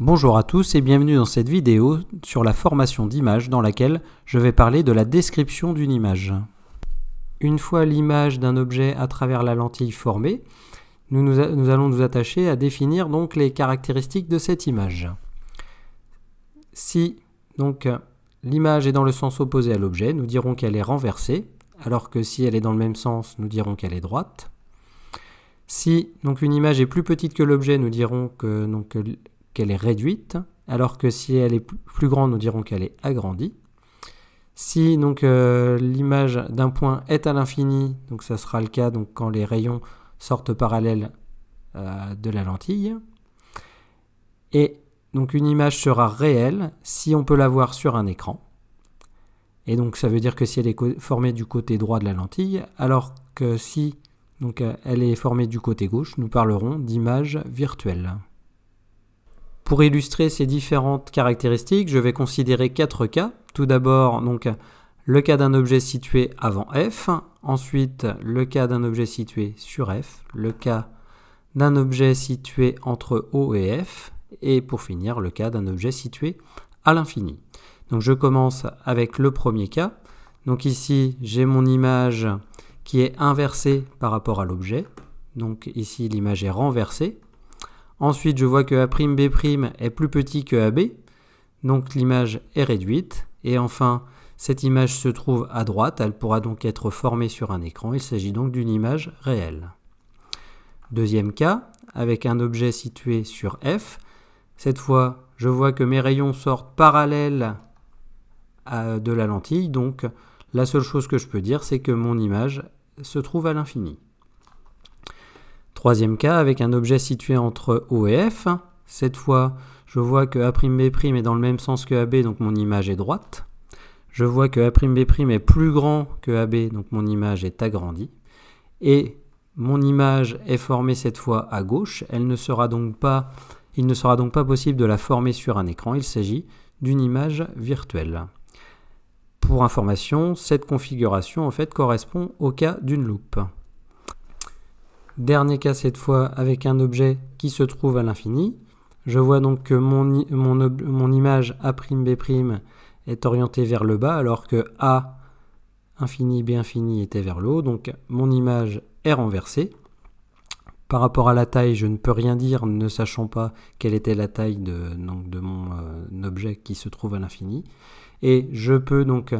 Bonjour à tous et bienvenue dans cette vidéo sur la formation d'images dans laquelle je vais parler de la description d'une image. Une fois l'image d'un objet à travers la lentille formée, nous allons nous attacher à définir donc les caractéristiques de cette image. Si donc l'image est dans le sens opposé à l'objet, nous dirons qu'elle est renversée, alors que si elle est dans le même sens, nous dirons qu'elle est droite. Si donc une image est plus petite que l'objet, nous dirons qu'elle est réduite, alors que si elle est plus grande, nous dirons qu'elle est agrandie. Si donc l'image d'un point est à l'infini, donc ça sera le cas donc, quand les rayons sortent parallèles de la lentille. Et donc une image sera réelle si on peut la voir sur un écran. Et donc ça veut dire que si elle est formée du côté droit de la lentille, alors que si donc, elle est formée du côté gauche, nous parlerons d'image virtuelle. Pour illustrer ces différentes caractéristiques, je vais considérer 4 cas. Tout d'abord, donc, le cas d'un objet situé avant F, ensuite le cas d'un objet situé sur F, le cas d'un objet situé entre O et F, et pour finir, le cas d'un objet situé à l'infini. Donc je commence avec le premier cas. Donc ici, j'ai mon image qui est inversée par rapport à l'objet. Donc ici, l'image est renversée. Ensuite, je vois que A'B' est plus petit que AB, donc l'image est réduite. Et enfin, cette image se trouve à droite, elle pourra donc être formée sur un écran. Il s'agit donc d'une image réelle. Deuxième cas, avec un objet situé sur F. Cette fois, je vois que mes rayons sortent parallèles de la lentille, donc la seule chose que je peux dire, c'est que mon image se trouve à l'infini. Troisième cas, avec un objet situé entre O et F. Cette fois, je vois que A'B' est dans le même sens que AB, donc mon image est droite. Je vois que A'B' est plus grand que AB, donc mon image est agrandie. Et mon image est formée cette fois à gauche. Il ne sera donc pas possible de la former sur un écran. Il s'agit d'une image virtuelle. Pour information, cette configuration en fait correspond au cas d'une loupe. Dernier cas cette fois avec un objet qui se trouve à l'infini. Je vois donc que mon image A'B' est orientée vers le bas alors que A infini, B infini était vers le haut. Donc mon image est renversée. Par rapport à la taille, je ne peux rien dire ne sachant pas quelle était la taille de mon objet qui se trouve à l'infini. Et je peux donc,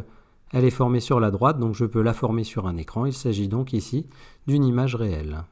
elle est formée sur la droite, donc je peux la former sur un écran. Il s'agit donc ici d'une image réelle.